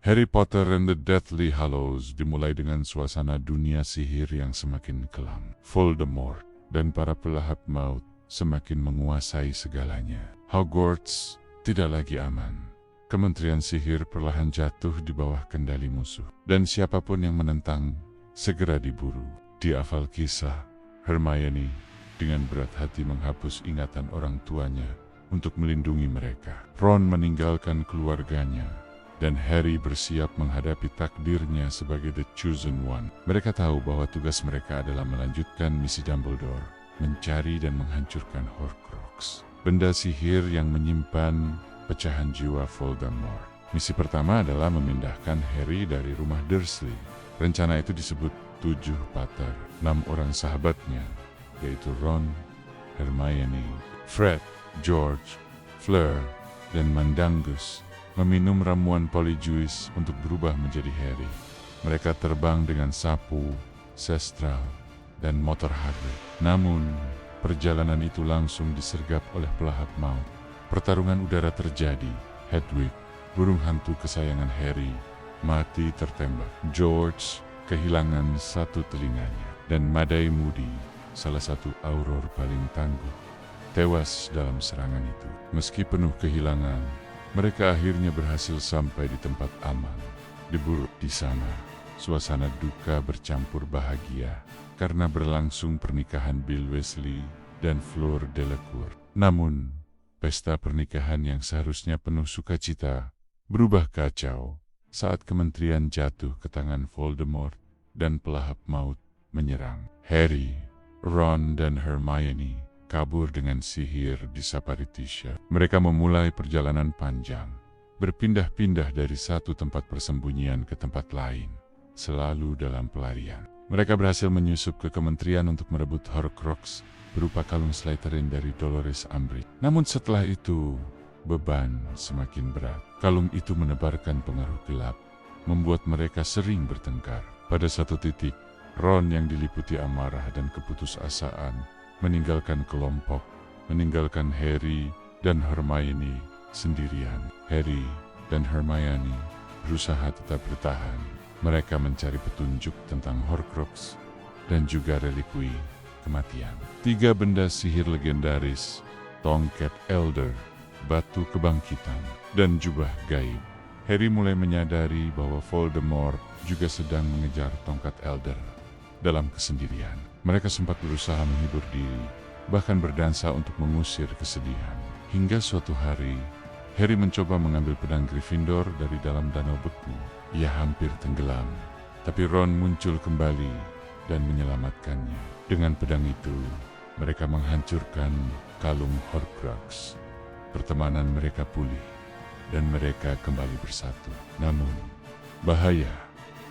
Harry Potter and the Deathly Hallows dimulai dengan suasana dunia sihir yang semakin kelam. Voldemort dan para pelahap maut semakin menguasai segalanya. Hogwarts tidak lagi aman. Kementerian Sihir perlahan jatuh di bawah kendali musuh. Dan siapapun yang menentang segera diburu. Di awal kisah, Hermione dengan berat hati menghapus ingatan orang tuanya untuk melindungi mereka. Ron meninggalkan keluarganya, dan Harry bersiap menghadapi takdirnya sebagai The Chosen One. Mereka tahu bahwa tugas mereka adalah melanjutkan misi Dumbledore, mencari dan menghancurkan Horcrux, benda sihir yang menyimpan pecahan jiwa Voldemort. Misi pertama adalah memindahkan Harry dari rumah Dursley. Rencana itu disebut 7 Pater, 6 orang sahabatnya, yaitu Ron, Hermione, Fred, George, Fleur, dan Mandangus, meminum ramuan Polyjuice untuk berubah menjadi Harry. Mereka terbang dengan sapu, sestral, dan motor Hagrid. Namun, perjalanan itu langsung disergap oleh pelahap maut. Pertarungan udara terjadi. Hedwig, burung hantu kesayangan Harry, mati tertembak. George kehilangan satu telinganya. Dan Madai Moody, salah satu Auror paling tangguh, tewas dalam serangan itu. Meski penuh kehilangan, mereka akhirnya berhasil sampai di tempat aman. Di sana, suasana duka bercampur bahagia karena berlangsung pernikahan Bill Weasley dan Fleur Delacour. Namun, pesta pernikahan yang seharusnya penuh sukacita berubah kacau saat kementerian jatuh ke tangan Voldemort dan pelahap maut menyerang. Harry, Ron, dan Hermione kabur dengan sihir di Saparitisha. Mereka memulai perjalanan panjang, berpindah-pindah dari satu tempat persembunyian ke tempat lain, selalu dalam pelarian. Mereka berhasil menyusup ke kementerian untuk merebut Horcrux berupa kalung Slytherin dari Dolores Umbridge. Namun setelah itu, beban semakin berat. Kalung itu menebarkan pengaruh gelap, membuat mereka sering bertengkar. Pada satu titik, Ron yang diliputi amarah dan keputusasaan meninggalkan kelompok, meninggalkan Harry dan Hermione sendirian. Harry dan Hermione berusaha tetap bertahan. Mereka mencari petunjuk tentang Horcrux dan juga relikui kematian. 3 benda sihir legendaris, tongkat Elder, batu kebangkitan, dan jubah gaib. Harry mulai menyadari bahwa Voldemort juga sedang mengejar tongkat Elder dalam kesendirian. Mereka sempat berusaha menghibur diri, bahkan berdansa untuk mengusir kesedihan. Hingga suatu hari, Harry mencoba mengambil pedang Gryffindor dari dalam danau beku. Ia hampir tenggelam, tapi Ron muncul kembali dan menyelamatkannya. Dengan pedang itu, mereka menghancurkan kalung Horcrux. Pertemanan mereka pulih, dan mereka kembali bersatu. Namun, bahaya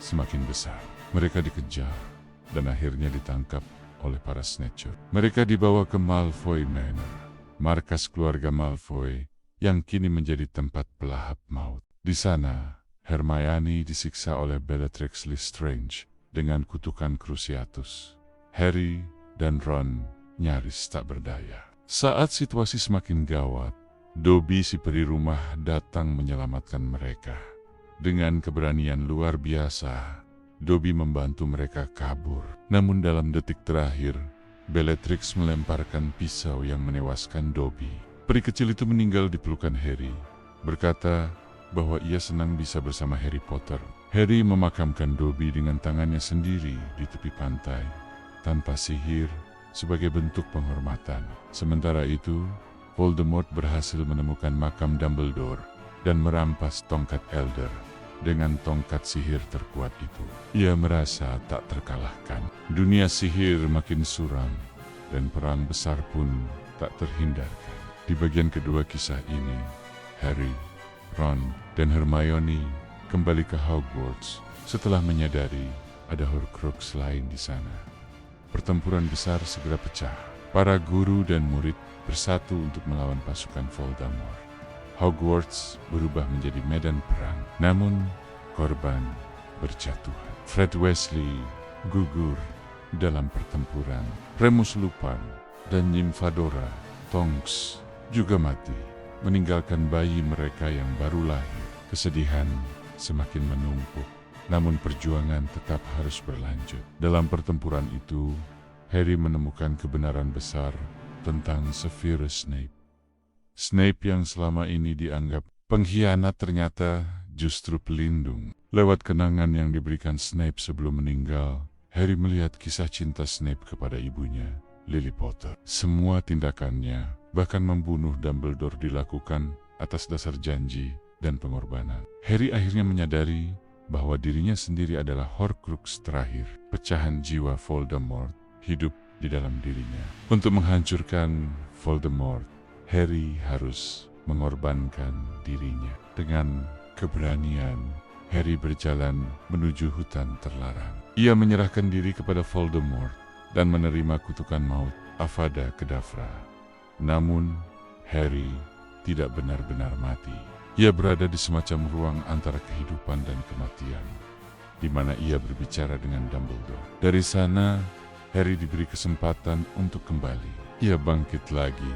semakin besar. Mereka dikejar dan akhirnya ditangkap oleh para Snatcher. Mereka dibawa ke Malfoy Manor, markas keluarga Malfoy yang kini menjadi tempat pelahap maut. Di sana, Hermione disiksa oleh Bellatrix Lestrange dengan kutukan Cruciatus. Harry dan Ron nyaris tak berdaya. Saat situasi semakin gawat, Dobby si peri rumah datang menyelamatkan mereka. Dengan keberanian luar biasa, Dobby membantu mereka kabur. Namun dalam detik terakhir, Bellatrix melemparkan pisau yang menewaskan Dobby. Peri kecil itu meninggal di pelukan Harry, berkata bahwa ia senang bisa bersama Harry Potter. Harry memakamkan Dobby dengan tangannya sendiri di tepi pantai, tanpa sihir, sebagai bentuk penghormatan. Sementara itu, Voldemort berhasil menemukan makam Dumbledore dan merampas tongkat Elder. Dengan tongkat sihir terkuat itu, ia merasa tak terkalahkan. Dunia sihir makin suram, dan perang besar pun tak terhindarkan. Di bagian kedua kisah ini, Harry, Ron, dan Hermione kembali ke Hogwarts setelah menyadari ada Horcrux lain di sana. Pertempuran besar segera pecah. Para guru dan murid bersatu untuk melawan pasukan Voldemort. Hogwarts berubah menjadi medan perang, namun korban berjatuhan. Fred Weasley gugur dalam pertempuran. Remus Lupin dan Nymphadora Tonks juga mati, meninggalkan bayi mereka yang baru lahir. Kesedihan semakin menumpuk. Namun perjuangan tetap harus berlanjut. Dalam pertempuran itu, Harry menemukan kebenaran besar tentang Severus Snape. Snape yang selama ini dianggap pengkhianat ternyata justru pelindung. Lewat kenangan yang diberikan Snape sebelum meninggal, Harry melihat kisah cinta Snape kepada ibunya, Lily Potter. Semua tindakannya, bahkan membunuh Dumbledore, dilakukan atas dasar janji dan pengorbanan. Harry akhirnya menyadari bahwa dirinya sendiri adalah Horcrux terakhir. Pecahan jiwa Voldemort hidup di dalam dirinya. Untuk menghancurkan Voldemort, Harry harus mengorbankan dirinya. Dengan keberanian, Harry berjalan menuju hutan terlarang. Ia menyerahkan diri kepada Voldemort dan menerima kutukan maut Avada Kedavra. Namun, Harry tidak benar-benar mati. Ia berada di semacam ruang antara kehidupan dan kematian, di mana ia berbicara dengan Dumbledore. Dari sana, Harry diberi kesempatan untuk kembali. Ia bangkit lagi,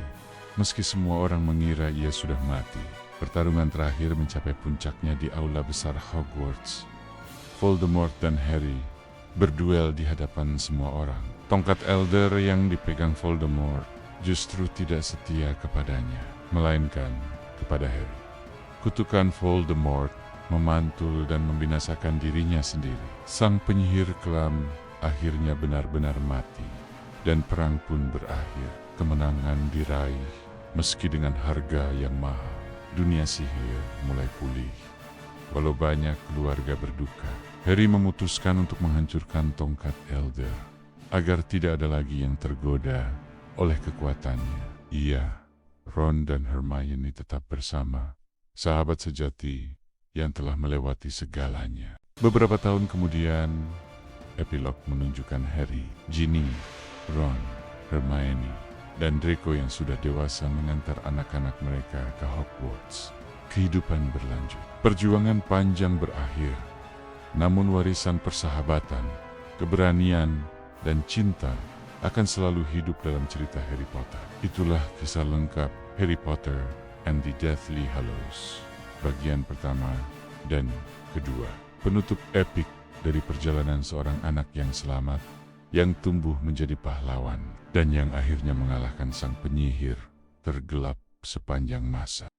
meski semua orang mengira ia sudah mati. Pertarungan terakhir mencapai puncaknya di aula besar Hogwarts. Voldemort dan Harry berduel di hadapan semua orang. Tongkat Elder yang dipegang Voldemort justru tidak setia kepadanya, melainkan kepada Harry. Kutukan Voldemort memantul dan membinasakan dirinya sendiri. Sang penyihir kelam akhirnya benar-benar mati, dan perang pun berakhir. Kemenangan diraih, meski dengan harga yang mahal. Dunia sihir mulai pulih. Walau banyak keluarga berduka, Harry memutuskan untuk menghancurkan tongkat Elder, agar tidak ada lagi yang tergoda oleh kekuatannya. Ia, Ron dan Hermione tetap bersama, sahabat sejati yang telah melewati segalanya. Beberapa tahun kemudian, epilog menunjukkan Harry, Ginny, Ron, Hermione, dan Draco yang sudah dewasa mengantar anak-anak mereka ke Hogwarts. Kehidupan berlanjut. Perjuangan panjang berakhir. Namun warisan persahabatan, keberanian, dan cinta akan selalu hidup dalam cerita Harry Potter. Itulah kisah lengkap Harry Potter and the Deathly Hallows, bagian pertama dan kedua. Penutup epik dari perjalanan seorang anak yang selamat, yang tumbuh menjadi pahlawan, dan yang akhirnya mengalahkan sang penyihir tergelap sepanjang masa.